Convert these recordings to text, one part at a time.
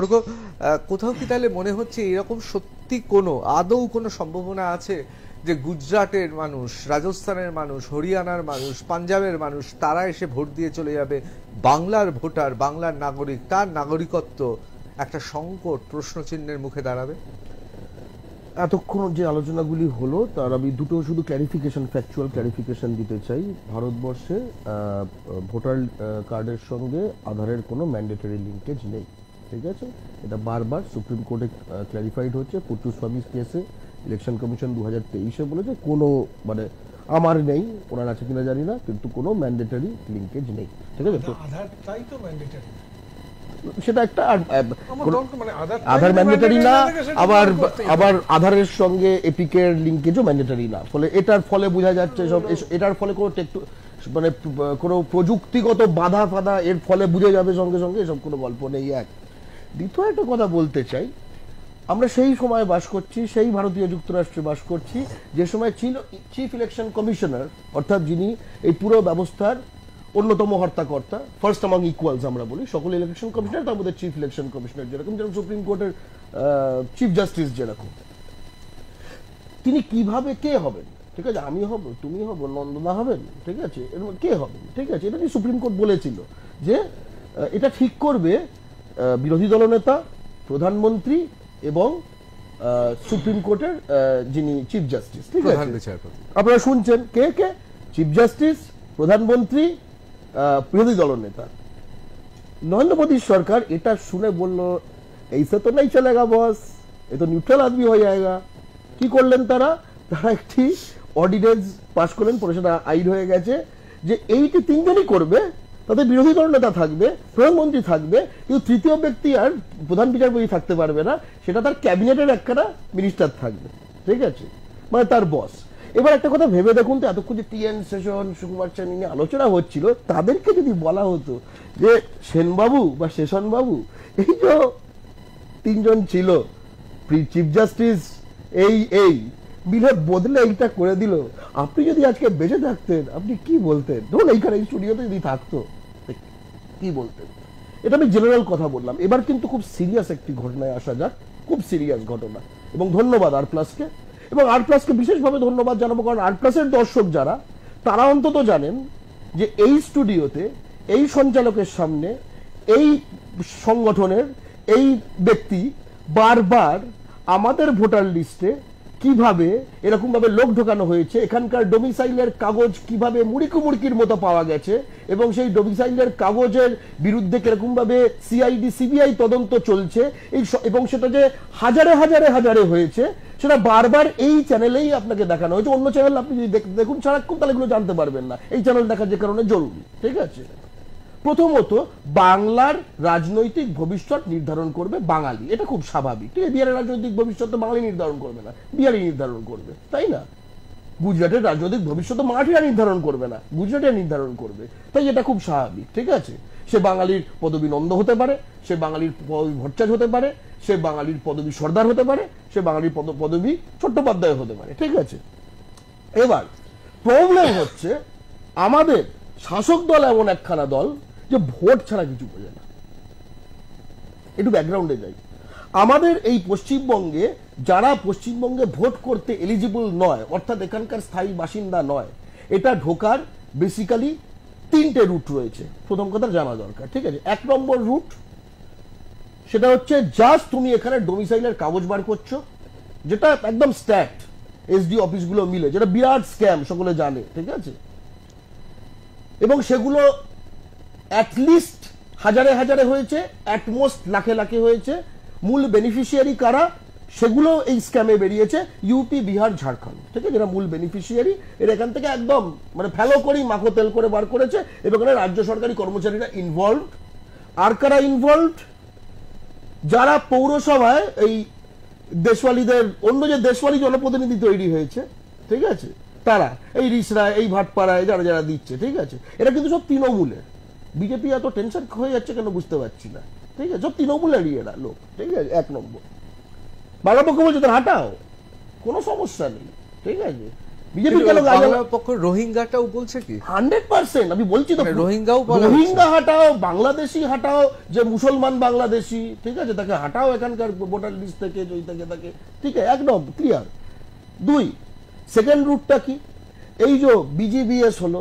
স্বর্গ কোথাও কি তাহলে মনে হচ্ছে এরকম সত্যি কোনো আদৌ কোনো সম্ভাবনা আছে যে গুজরাটের মানুষ, রাজস্থানের মানুষ, হরিয়ানার মানুষ, পাঞ্জাবের মানুষ তারা এসে ভোট দিয়ে চলে যাবে, বাংলার ভোটার, বাংলার নাগরিক, তার নাগরিকত্ব একটা সংকট প্রশ্নচিহ্নের মুখে দাঁড়াবে? এতক্ষণ যে আলোচনাগুলি হলো তার আমি দুটো শুধু ক্ল্যারিফিকেশন, ফ্যাকচুয়াল ক্ল্যারিফিকেশন দিতে চাই। ভারতবর্ষে ভোটার কার্ডের সঙ্গে আধারের কোনো ম্যান্ডেটরি লিঙ্কেজ নেই, ঠিক আছে? এটা বারবার সুপ্রিম কোর্টে ক্ল্যারিফাইড হচ্ছে। পুট্টুস্বামী কেসে ইলেকশন কমিশন 2023-এ বলেছে কোনো মানে আমার নেই, ওনার আছে কিনা জানি না, কিন্তু কোনো ম্যান্ডেটরি লিঙ্কেজ নেই, ঠিক আছে? তো আধারটাই তো ম্যান্ডেটরি, সেটা একটা মানে আধার ম্যান্ডেটরি না, আবার আধারের সঙ্গে এপিকের লিঙ্কেজও ম্যান্ডেটরি না। ফলে এটার ফলে বোঝা যাচ্ছে সব, এটার ফলে কোনো মানে কোনো প্রযুক্তিগত বাধা ফাধা এর ফলে বুঝে যাবে সঙ্গে সঙ্গে, এসব কোনো গল্প নেই। এক দ্বিতীয় একটা কথা বলতে চাই, আমরা সেই সময় বাস করছি, সেই ভারতীয় যুক্তরাষ্ট্রে বাস করছি যে সময় চিফ ইলেকশন কমিশনার, অর্থাৎ যিনি এই পুরো ব্যবস্থার অন্যতম হর্তাকর্তা, ফার্স্ট অ্যামং ইকুয়ালস আমরা বলি, সকল ইলেকশন কমিশনার, তার মধ্যে চিফ ইলেকশন কমিশনার যেরকম সুপ্রিম কোর্টের চিফ জাস্টিস যেরকম, তিনি কিভাবে কে হবেন, ঠিক আছে? আমি হব, তুমি হব, নন্দনা হবেন, ঠিক আছে? কে হবেন, ঠিক আছে? এটা নিয়ে সুপ্রিম কোর্ট বলেছিল যে এটা ঠিক করবে বিরোধী দলনেতা, প্রধানমন্ত্রী এবং সুপ্রিম কোর্টের যিনি চিফ জাস্টিস, ঠিক আছে? আপনারা শুনছেন কে কে? চিফ জাস্টিস, প্রধানমন্ত্রী, বিরোধী দলনেতা। নরেন্দ্র মোদীর সরকার এটা শুনে বলল এইসে তো নাই চলেগা বস, এ তো নিউট্রাল আদমি হয়ে যায়গা। কি করলেন তারা? তারা একটি অর্ডিন্যান্স পাশ করলেন, পরে সেটা আইন হয়ে গেছে, যে এইটি তিনজনই করবে, তাতে বিরোধী দলনেতা থাকবে, প্রধানমন্ত্রী থাকবে, কিন্তু তৃতীয় ব্যক্তি আর প্রধান বিচারপতি থাকতে পারবে না, সেটা তার ক্যাবিনেটের একটা মিনিস্টার থাকবে, ঠিক আছে? মানে তার বস। এবার একটা কথা ভেবে দেখুন তো, এতক্ষণ যে টিএন সেশন, সুকুমার চান নিয়ে আলোচনা হচ্ছিল, তাদেরকে যদি বলা হতো যে সেনবাবু বা সেশনবাবু, এই যে তিনজন ছিল চিফ জাস্টিস, এই বিলে বদলে এইটা করে দিল, আপনি যদি আজকে বেঁচে থাকতেন আপনি কি বলতেন? ধরুন এইখানে এই স্টুডিওতে যদি থাকতো, কি বলতেন? এটা আমি জেনারেল কথা বললাম। এবার কিন্তু খুব সিরিয়াস একটি ঘটনায় আসা যাক, খুব সিরিয়াস ঘটনা। এবং ধন্যবাদ আর প্লাসকে, এবং আর প্লাসকে বিশেষভাবে ধন্যবাদ জানাবো, কারণ আর প্লাসের দর্শক যারা, তারা অন্তত জানেন যে এই স্টুডিওতে, এই সঞ্চালকের সামনে, এই সংগঠনের এই ব্যক্তি বারবার আমাদের ভোটার লিস্টে কিভাবে এরকম ভাবে লোক ঢোকানো হয়েছে, এখানকার ডোমিসাইলের কাগজ কিভাবে মুড়িকুমুড়কির মতো পাওয়া গেছে, এবং সেই ডোমিসাইলের কাগজের বিরুদ্ধে কিরকম ভাবে সিআইডি সিবিআই তদন্ত চলছে, এবং সেটা যে হাজারে হাজারে হাজারে হয়েছে, সেটা বারবার এই চ্যানেলেই আপনাকে দেখানো হয়েছে। অন্য চ্যানেল আপনি যদি দেখুন সারাক্ষণ, তাহলে এগুলো জানতে পারবেন না। এই চ্যানেল দেখা যে কারণে জরুরি, ঠিক আছে? প্রথমত, বাংলার রাজনৈতিক ভবিষ্যৎ নির্ধারণ করবে বাঙালি, এটা খুব স্বাভাবিক, ঠিক আছে? বিহারের রাজনৈতিক ভবিষ্যৎ তো বাঙালি নির্ধারণ করবে না, বিহারি নির্ধারণ করবে, তাই না? গুজরাটের রাজনৈতিক ভবিষ্যৎ মারাঠিরা নির্ধারণ করবে না, গুজরাটে নির্ধারণ করবে, তাই এটা খুব স্বাভাবিক, ঠিক আছে? সে বাঙালির পদবী নন্দ হতে পারে, সে বাঙালির পদবী ভট্টাচার্য হতে পারে, সে বাঙালির পদবী সর্দার হতে পারে, সে বাঙালির পদবী চট্টোপাধ্যায় হতে পারে, ঠিক আছে? এবার প্রবলেম হচ্ছে আমাদের শাসক দল এমন একখানা দল যে ভোট ছাড়া কিছু বোঝে না। একটু ব্যাকগ্রাউন্ডে যাই। আমাদের এই পশ্চিমবঙ্গে যারা পশ্চিমবঙ্গে ভোট করতে এলিজিবল নয়, অর্থাৎ এখানকার স্থায়ী বাসিন্দা নয়, এটা ঢোকার বেসিক্যালি তিনটে রুট রয়েছে। প্রথম কথা জানা দরকার, ঠিক আছে? এক নম্বর রুট, সেটা হচ্ছে জাস্ট তুমি এখানে ডোমিসাইলের কাগজ বার করছো, যেটা একদম স্ট্যাট এসডি অফিসগুলো মিলে, যেটা বিরাট স্ক্যাম, সকলে জানে, ঠিক আছে? এবং সেগুলো অ্যাটলিস্ট হাজারে হাজারে হয়েছে, অ্যাটমোস্ট লাখে লাখে হয়েছে। মূল বেনিফিশিয়ারি কারা, সেগুলো এই স্ক্যামে বেরিয়েছে ইউপি, বিহার, ঝাড়খণ্ড, ঠিক আছে? যারা মূল বেনিফিশিয়ারি, এর এখান থেকে একদম মানে ফেলো করেই মাখো তেল করে বার করেছে, এবং এখানে রাজ্য সরকারি কর্মচারীরা ইনভলভ। আর কারা ইনভলভ? যারা পৌরসভায় এই দেশওয়ালিদের, অন্য যে দেশওয়ালি জনপ্রতিনিধি তৈরি হয়েছে, ঠিক আছে, তারা এই রিসরায়, এই ভাটপাড়ায় যারা যারা দিচ্ছে, ঠিক আছে? এটা কিন্তু সব তৃণমূলের। বিজেপি এত টেনশন হয়ে যাচ্ছে কেন বুঝতে পারছি না, ঠিক আছে? সব তৃণমূলেরই এরা লোক, ঠিক আছে? এক নম্বর। বাংলা পক্ষ বলছে তার হাঁটাও, কোনো সমস্যা নেই, ঠিক আছে? বিজেপি কেন বাংলা পক্ষ রোহিঙ্গাটাও বলছে কি 100%? আমি বলছি তো, মানে রোহিঙ্গাও বলা রোহিঙ্গা হাটাও, বাংলাদেশি হাটাও, যে মুসলমান বাংলাদেশি, ঠিক আছে, তাকে হাটাও এখানকার ভোটার লিস্ট থেকে, যদি থেকে থাকে, ঠিক আছে, একদম ক্লিয়ার। 2, সেকেন্ড রুটটা কি, এই যে বিজিবিএস হলো,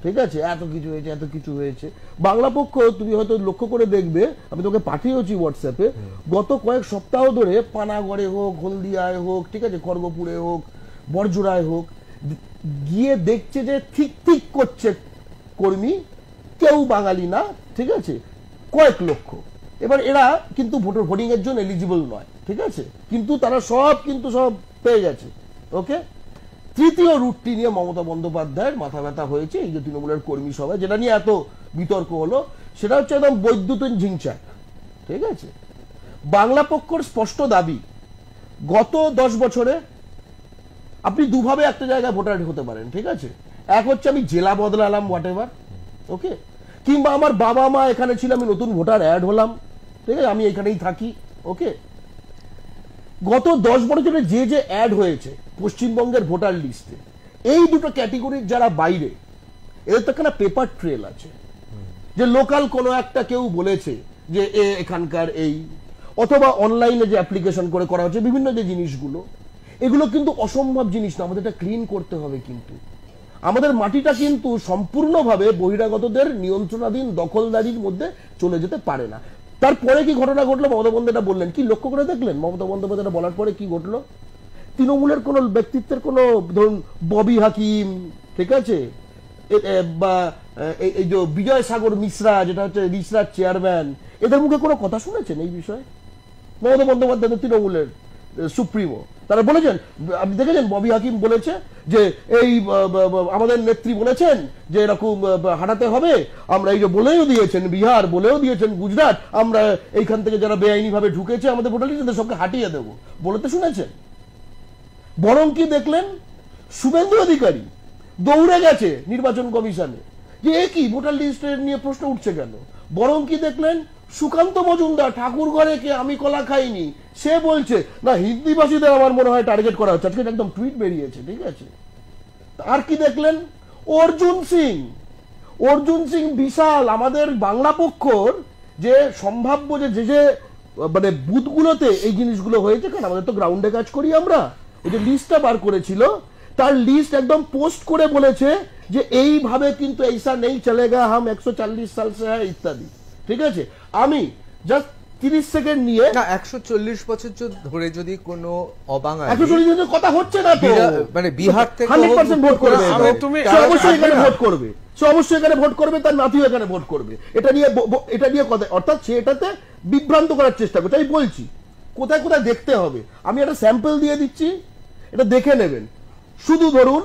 ঠিক আছে, এত কিছু হয়েছে, এত কিছু হয়েছে। বাংলা পক্ষ তুমি হয়তো লক্ষ্য করে দেখবে, আমি তোকে পাঠিয়েছি হোয়াটসঅ্যাপে, গত কয়েক সপ্তাহ ধরে পানাগড়ে হোক, হলদিয়ায় হোক, ঠিক আছে, খড়গপুরে হোক, বড়জোড়ায় হোক, গিয়ে দেখছে যে ঠিক ঠিক করছে কর্মী, কেউ বাঙালি না, ঠিক আছে, কয়েক লক্ষ। এবার এরা কিন্তু ভোটিং এর জন্য এলিজিবল নয়, ঠিক আছে, কিন্তু তারা সব পেয়ে গেছে। ওকে, তৃতীয় রুটটি নিয়ে মমতা বন্দ্যোপাধ্যায়ের মাথা ব্যথা হয়েছে, এই যে তৃণমূলের কর্মী সভায় যেটা নিয়ে এত বিতর্ক হলো, সেটা হচ্ছে একদম বৈদ্যুতিন ঝিংচাক, ঠিক আছে। বাংলা পক্ষের স্পষ্ট দাবি, গত 10 বছরে আপনি দুভাবে একটা জায়গায় ভোটার হতে পারেন, ঠিক আছে, এক হচ্ছে আমি জেলা বদলালাম, হোয়াট এভার, ওকে, কিংবা আমার বাবা মা এখানে ছিল, আমি নতুন ভোটার অ্যাড হলাম, ঠিক আছে, আমি এখানেই থাকি, ওকে। গত 10 বছরে যে যে অ্যাড হয়েছে পশ্চিমবঙ্গের ভোটার লিস্টে, এই দুটো ক্যাটেগরির যারা বাইরে, এদের তো একটা পেপার ট্রেল আছে, যে লোকাল কোনো একটা কেউ বলেছে যে এখানকার এই, অথবা অনলাইনে যে অ্যাপ্লিকেশন করে করা হচ্ছে বিভিন্ন যে জিনিসগুলো, এগুলো কিন্তু অসম্ভব জিনিস না, আমাদের এটা ক্লিন করতে হবে। কিন্তু আমাদের মাটিটা কিন্তু সম্পূর্ণভাবে বহিরাগতদের নিয়ন্ত্রণাধীন দখলদারির মধ্যে চলে যেতে পারে না। তারপরে কি ঘটনা ঘটলো, মমতা বন্দ্যোপাধ্যায় বললেন, কি লক্ষ্য করে দেখলেন মমতা বন্দ্যোপাধ্যায় বলার পরে কি ঘটলো? তৃণমূলের কোন ব্যক্তিত্বের কোন, ধরুন ববি হাকিম, ঠিক আছে, বা এই যে বিজয় সাগর মিশ্রা, যেটা হচ্ছে রিসরার চেয়ারম্যান, এদের মুখে কোনো কথা শুনেছেন এই বিষয়ে? মমতা বন্দ্যোপাধ্যায় তৃণমূলের সুপ্রিমো, তারা বলেছেন, আপনি দেখেছেন ববি হাকিম বলেছে যে এই আমাদের নেত্রী বলেছেন যে এরকম হাঁটাতে হবে, আমরা এই যে বলেও দিয়েছেন বিহার, বলেও দিয়েছেন গুজরাট, আমরা এইখান থেকে যারা বেআইনি ভাবে ঢুকেছে আমাদের ভোটার লিস্টে সবকে হাঁটিয়ে দেবো, বলতে শুনেছেন? বরং কি দেখলেন, শুভেন্দু অধিকারী দৌড়ে গেছে নির্বাচন কমিশনে, যে কি ভোটার লিস্টের নিয়ে প্রশ্ন উঠছে কেন। বরং কি দেখলেন, সুকান্ত মজুমদার, ঠাকুর ঘরে কে আমি কলা খাইনি, সে বলছে না হিন্দিভাষীদের আমার মনে হয় টার্গেট করা হচ্ছে, আজকে একদম টুইট বেরিয়েছে, ঠিক আছে। আর কি দেখলেন, অর্জুন সিং বিশাল, আমাদের বাংলা পক্ষর যে সম্ভাব্য যে মানে বুথগুলোতে এই জিনিসগুলো হয়েছে, কারণ আমাদের তো গ্রাউন্ডে কাজ করি আমরা, এই যে লিস্টটা বার করেছিল, তার লিস্ট একদম পোস্ট করে বলেছে যে এইভাবে কিন্তু এইসা নেই চলেগা, হাম 140 সাল সে হ্যায় ইত্যাদি, ঠিক আছে। আমি জাস্ট 30 সেকেন্ড নিয়ে, না 140 বছর ধরে যদি কোনো অবাঙালি, 140 জনের কথা হচ্ছে না তো, মানে বিহার থেকে 100% ভোট করবে, তুমি সে অবশ্যই এখানে ভোট করবে, সে অবশ্যই এখানে ভোট করবে, তার নাতিও এখানে ভোট করবে, এটা নিয়ে কথা, অর্থাৎ সে এটাতে বিভ্রান্ত করার চেষ্টা করছে। আমি বলছি কোথায় কোথায় দেখতে হবে, আমি একটা স্যাম্পল দিয়ে দিচ্ছি, এটা দেখে নেবেন। শুধু ধরুন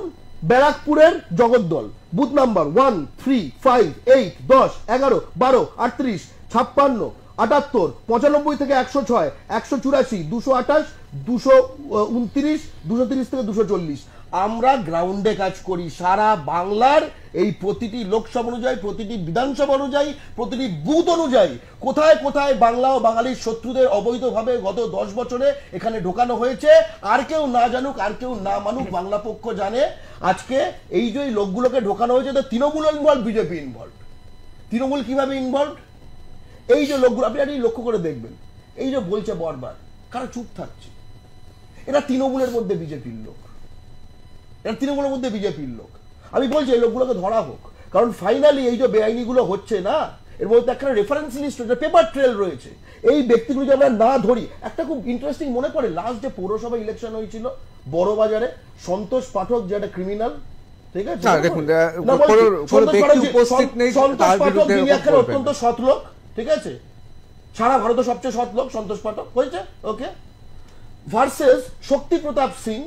ব্যারাকপুরের জগদ্দল, বুথ নাম্বার 1, 3, 5, 8, 10, 11, 12, 38, 56, 78, 95 থেকে 106, 184, 228, 229, 230 থেকে 240। আমরা গ্রাউন্ডে কাজ করি সারা বাংলার, এই প্রতিটি লোকসভা অনুযায়ী, প্রতিটি বিধানসভা অনুযায়ী, প্রতিটি বুথ অনুযায়ী কোথায় কোথায় বাংলা ও বাঙালির শত্রুদের অবৈধভাবে গত 10 বছরে এখানে ঢোকানো হয়েছে। আর কেউ না জানুক, আর কেউ না মানুক, বাংলা পক্ষ জানে। আজকে এই যে লোকগুলোকে ঢোকানো হয়েছে, তো Trinamool involve, BJP involve. Trinamool কিভাবে ইনভলভ, এই যে লোকগুলো আপনি লক্ষ্য করে দেখবেন, এই যে বলছে বারবার, কারা চুপ থাকছে, এরা তৃণমূলের মধ্যে বিজেপির লোক, এরা তৃণমূলের মধ্যে বিজেপির লোক। আমি বলছি এই লোকগুলোকে ধরা হোক, কারণ ফাইনালি এই যে বেআইনিগুলো হচ্ছে না, এর মধ্যে একটা রেফারেন্স লিস্ট রয়েছে, পেপার ট্রেল রয়েছে। এই ব্যক্তিগুলো যদি আমরা না ধরি, একটা খুব ইন্টারেস্টিং মনে পড়ে, লাস্ট যে পৌরসভা ইলেকশন হয়েছিল বড়বাজারে, সন্তোষ পাঠক যে একটা ক্রিমিনাল, ঠিক আছে, সন্তোষ পাঠক যিনি একটা অত্যন্ত সৎ লোক, ঠিক আছে, সারা ভারতের সবচেয়ে সৎ লোক সন্তোষ পাঠক হয়েছে, ওকে, ভার্সেস শক্তি প্রতাপ সিং,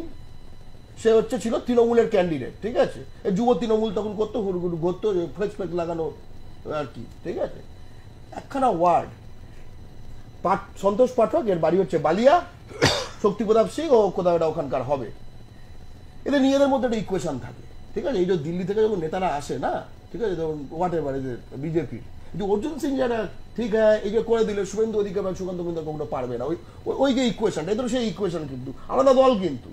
সে হচ্ছে ছিল তৃণমূলের ক্যান্ডিডেট, ঠিক আছে, যুব তৃণমূল তখন করতো, হুড়গুড় করতো, ফ্লেক্স লাগানো আর কি, ঠিক আছে। একখানা ওয়ার্ড, সন্তোষ পাঠক, এর বাড়ি হচ্ছে বালিয়া, শক্তি প্রতাপ সিং ও কোথাও এটা ওখানকার হবে। এদের নিজেদের মধ্যে একটা ইকুয়েশন থাকে, ঠিক আছে। এই যে দিল্লি থেকে যখন নেতারা আসে না, ঠিক আছে, তখন হোয়াট এভার এদের বিজেপির, কিন্তু অর্জুন সিং যারা, ঠিক আছে, এই যে করে দিলে শুভেন্দু অধিকার বা সুকান্ত মজুমদার কখনো পারবে না, ওই যে ইকুয়েশনটা, এদের সেই ইকুয়েশন, কিন্তু আলাদা দল। কিন্তু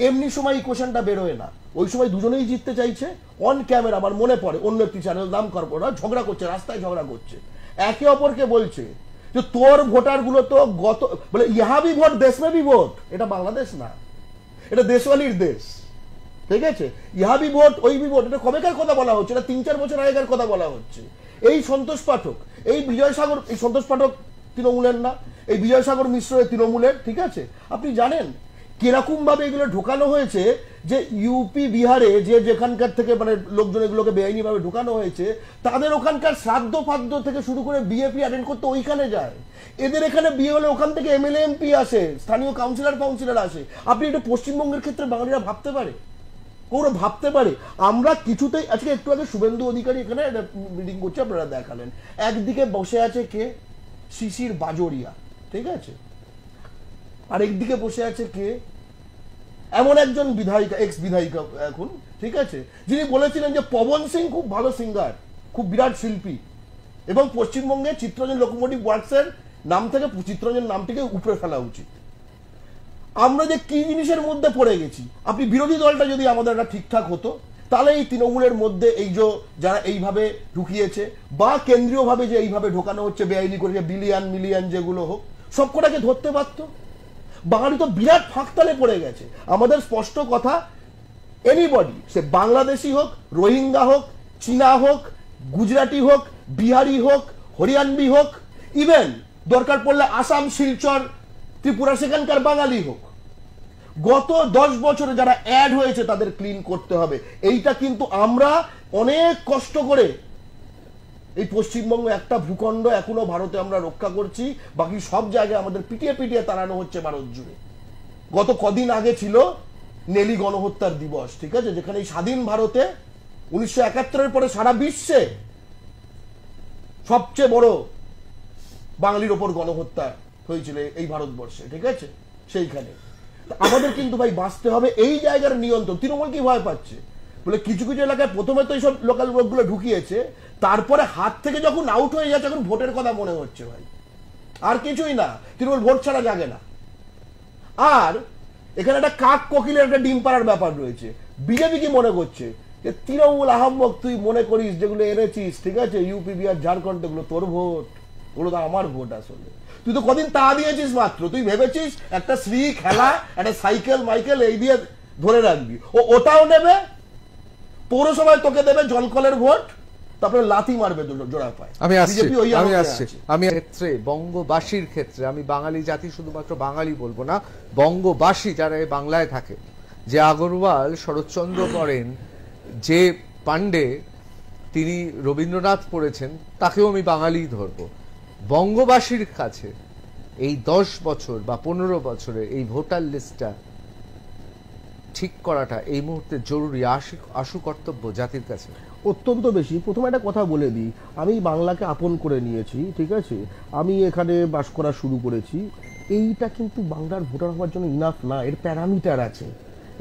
এমনি সময় ইকুয়েশনটা বেরোয় না। ওই সময় দুজনেই জিততে চাইছে, অন ক্যামেরা আমার মনে পড়ে অন্য একটি চ্যানেল নাম করবো না, ঝগড়া করছে, রাস্তায় ঝগড়া করছে, একে অপরকে বলছে যে তোর ভোটার গুলো তো গত বলে ইহা ভি ভোট দেশ মে ভি ভোট, এটা বাংলাদেশ না, এটা দেশওয়ালির দেশ, ঠিক আছে? ইহা ভি ভোট ওই ভি ভোট, এটা কবেকার কথা বলা হচ্ছে? এটা 3-4 বছর আগেকার কথা বলা হচ্ছে। এই সন্তোষ পাঠক, এই বিজয় সাগর, এই সন্তোষ পাঠক তৃণমূলের না, এই বিজয় সাগর মিশ্র তৃণমূলের, ঠিক আছে? আপনি জানেন কিরকম ভাবে এগুলো ঢোকানো হয়েছে, যে ইউপি বিহারে যে যেখানকার থেকে মানে লোকজন এগুলোকে বেআইনি ভাবে ঢোকানো হয়েছে, তাদের ওখানকার শ্রাদ্ধ ফাদ্য থেকে শুরু করে বিএপি অ্যাটেন্ড করতে ওইখানে যায়। এদের এখানে বিয়ে হলে ওখান থেকে এমএলএ এমপি আসে, স্থানীয় কাউন্সিলর আসে। আপনি এটা পশ্চিমবঙ্গের ক্ষেত্রে বাঙালিরা ভাবতে পারে? ওরা ভাবতে পারে? আমরা কিছুতেই, আজকে একটু আগে শুভেন্দু অধিকারী এখানে মিটিং করছে, আপনারা দেখালেন, একদিকে বসে আছে কে? শিশির বাজোরিয়া, ঠিক আছে? আর একদিকে বসে আছে কে? এমন একজন বিধায়িকা, এক্স বিধায়িকা এখন, ঠিক আছে, যিনি বলেছিলেন যে পবন সিং খুব ভালো সিঙ্গার, খুব বিরাট শিল্পী, এবং পশ্চিমবঙ্গে চিত্রঞ্জন লোকোমোটিভ ওয়ার্কসের নাম থেকে চিত্রঞ্জন নামটিকে উপরে ফেলা উচিত। আমরা যে কি জিনিসের মধ্যে পড়ে গেছি। আপনি বিরোধী দলটা যদি আমাদের একটা ঠিকঠাক হতো, তাহলে এই তৃণমূলের মধ্যে এই যে যারা এইভাবে ঢুকিয়েছে বা কেন্দ্রীয় ভাবে যে এইভাবে ঢোকানো হচ্ছে বেআইনি করে, বিলিয়ন মিলিয়ন যেগুলো হোক, সবকটাকে ধরতে পারত। বাঙালি তো বিরাট ফাঁকতালে পড়ে গেছে। আমাদের স্পষ্ট কথা, এনিবডি, সে বাংলাদেশি হোক, রোহিঙ্গা হোক, চীনা হোক, গুজরাটি হোক, বিহারি হোক, হরিয়ানবি হোক, ইভেন দরকার পড়লে আসাম, শিলচর, ত্রিপুরা, সেখানকার বাঙালি হোক, গত 10 বছরে যারা অ্যাড হয়েছে তাদের ক্লিন করতে হবে। এইটা কিন্তু আমরা অনেক কষ্ট করে এই পশ্চিমবঙ্গ একটা ভূখণ্ড এখনো ভারতে আমরা রক্ষা করছি, বাকি সব জায়গায় আমাদের পিটিয়ে পিটিয়ে তাড়ানো হচ্ছে ভারত জুড়ে। গত কদিন আগে ছিল নেলি গণহত্যার দিবস, ঠিক আছে, যেখানে এই স্বাধীন ভারতে 1971-এর পরে সারা বিশ্বে সবচেয়ে বড় বাঙালির ওপর গণহত্যা হয়েছিল এই ভারতবর্ষে, ঠিক আছে? সেইখানে আমাদের কিন্তু ভাই বাঁচতে হবে এই জায়গার নিয়ন্ত্রণ। তৃণমূল কি ভয় পাচ্ছে? বলে কিছু কিছু এলাকায় প্রথমে তো এইসব লোকাল লোকগুলো ঢুকিয়েছে, তারপরে হাত থেকে যখন আউট হয়ে যাচ্ছে এখন ভোটের কথা মনে হচ্ছে ভাই, আর কিছুই না। তৃণমূল ভোট ছাড়া জাগে না। আর এখানে একটা কাক কোকিলের একটা ডিম পাড়ার ব্যাপার রয়েছে। বিজেপি কি মনে করছে যে তৃণমূল আহম্মক, তুই মনে করিস যেগুলো এনেছিস, ঠিক আছে, ইউপি বিহার ঝাড়খণ্ড, এগুলো তোর ভোট, ওগুলো তো আমার ভোট। আসলে তুই তো কদিন তা দিয়েছিস মাত্র, তুই ভেবেছিস একটা শ্রী খেলা, একটা সাইকেল মাইকেল এই দিয়ে ধরে রাখবি, ওটাও নেবে, পৌরসভায় তোকে দেবে জলকলের ভোট, তারপরে লাথি মারবে জোড়া পায়। আমি ক্ষেত্রে বঙ্গবাসীর ক্ষেত্রে আমি বাঙালি জাতি, শুধুমাত্র বাঙালি বলবো না, বঙ্গবাসী যারা বাংলায় থাকে, যে আগরওয়াল, শরৎচন্দ্র পড়েন, যে পান্ডে তিনি রবীন্দ্রনাথ পড়েছেন, তাকেও আমি বাঙালি ধরবো। বঙ্গবাসীর কাছে এই 10 বছর বা 15 বছরের এই ভোটার লিস্টটা ঠিক করাটা এই মুহূর্তে জরুরি, আশু কর্তব্য জাতির কাছে অত্যন্ত বেশি। প্রথমে একটা কথা বলে দিই, আমি বাংলাকে আপন করে নিয়েছি, ঠিক আছে, আমি এখানে বাস করা শুরু করেছি। এইটা কিন্তু বাংলার ভোটার হওয়ার জন্য ইনাফ না, এর প্যারামিটার আছে।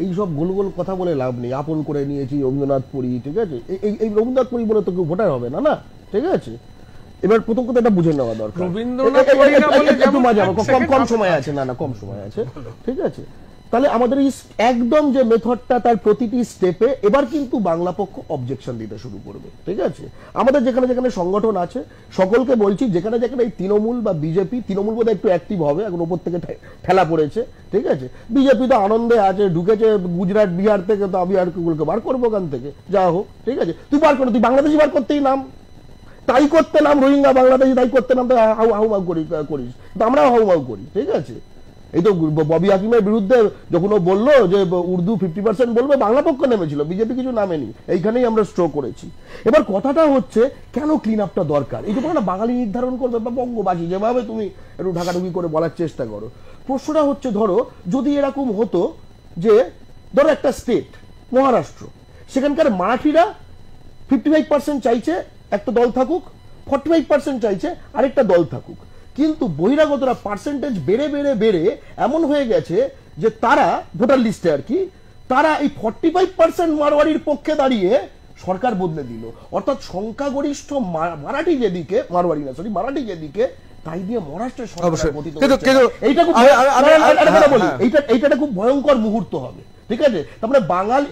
এই সব গোল গোল কথা বলে লাভ নেই। আপন করে নিয়েছি, রবীন্দ্রনাথ পড়ি, ঠিক আছে, এই রবীন্দ্রনাথ পড়ি বলে তো কেউ ভোটার হবে না, না, ঠিক আছে? এবার প্রথম কথা এটা বুঝে নেওয়া দরকার। কম সময় আছে, না কম সময় আছে, ঠিক আছে? তাহলে আমাদের এই একদম যে মেথডটা, তার প্রতিটি স্টেপে এবার কিন্তু বাংলা পক্ষ অবজেকশন দিতে শুরু করবে, ঠিক আছে? আমাদের যেখানে যেখানে সংগঠন আছে সকলকে বলছি, যেখানে যেখানে এই তৃণমূল বা বিজেপি, তৃণমূল বোধহয় একটু অ্যাক্টিভ হবে, এখন ওপর থেকে ঠেলা পড়েছে, ঠিক আছে, বিজেপি তো আনন্দে আছে, ঢুকেছে গুজরাট বিহার থেকে, তো আমি আর গুলোকে বার করবো ওখান থেকে, যা হোক, ঠিক আছে, তুই বার করো, তুই বাংলাদেশি বার করতেই নাম, তাই করতে নাম, রোহিঙ্গা বাংলাদেশি তাই করতে নাম, তো হাউমাউ করিস, আমরাও হাউমাউ করি, ঠিক আছে? এই তো ববি হাকিমের বিরুদ্ধে যখন ও বললো যে উর্দু 50% বলবে, বাংলা পক্ষ নেমেছিল, বিজেপি কিছু নামেনি, এইখানেই আমরা স্ট্রোক করেছি। এবার কথাটা হচ্ছে কেন ক্লিন আপটা দরকার, এই যে না বাঙালি নির্ধারণ করবে বা বঙ্গবাসী, যেভাবে তুমি একটু ঢাকাঢুকি করে বলার চেষ্টা করো, প্রশ্নটা হচ্ছে ধরো যদি এরকম হতো যে ধরো একটা স্টেট মহারাষ্ট্র, সেখানকার মারাঠিরা 55% চাইছে একটা দল থাকুক, 45% চাইছে আরেকটা দল থাকুক, কিন্তু বহিরাগতরা পার্সেন্টেজ বেড়ে বেড়ে বেড়ে এমন হয়ে গেছে যে তারা ভোটার লিস্টে আর কি, তারা এই 45% মারওয়ারির পক্ষে দাঁড়িয়ে সরকার বদলে দিল। অর্থাৎ সংখ্যাগরিষ্ঠ মারাঠি যেদিকে, মারওয়ারি না সরি, মারাঠি যেদিকে, তাই দিয়ে মহারাষ্ট্রের সরকার গঠিত হচ্ছে। এইটা খুব ভয়ঙ্কর মুহূর্ত হবে, ঠিক আছে? তারপরে বাঙালি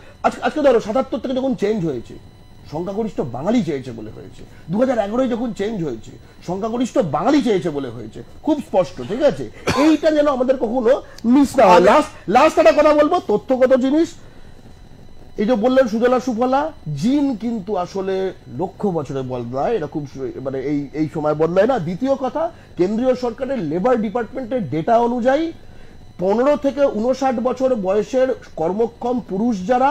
আজকে ধরো ৭৭ থেকে যখন চেঞ্জ হয়েছে, সংখ্যাগরিষ্ঠ বাঙালি চেয়েছে বলে হয়েছে। 2011 যখন চেঞ্জ হয়েছে, সংখ্যাগরিষ্ঠ বাঙালি চেয়েছে বলে হয়েছে, খুব স্পষ্ট। ঠিক আছে, এইটা যেন আমাদের কখনো মিস না হয়। লাস্ট একটা কথা বলবো, তথ্যগত জিনিস, এই যে বললেন সুজলা সুফলা, জিন কিন্তু আসলে লক্ষ বছরে বদলায়, এটা খুব মানে এই সময় বদলায় না। দ্বিতীয় কথা, কেন্দ্রীয় সরকারের লেবার ডিপার্টমেন্টের ডেটা অনুযায়ী 15 থেকে 59 বছর বয়সের কর্মক্ষম পুরুষ যারা,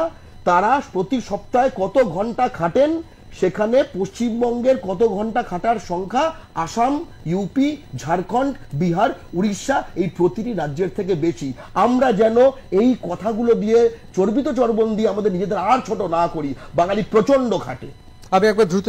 তারা প্রতি সপ্তাহে কত ঘন্টা খাটেন, সেখানে পশ্চিমবঙ্গের কত ঘন্টা খাটার সংখ্যা আসাম, ইউপি, ঝাড়খণ্ড, বিহার, উড়িষ্যা, এই প্রতিটি রাজ্যের থেকে বেশি। আমরা যেন এই কথাগুলো দিয়ে চর্বিত চর্বণ দিয়ে আমাদের নিজেদের আর ছোট না করি। বাঙালি প্রচন্ড খাটে। আমি একবার দ্রুত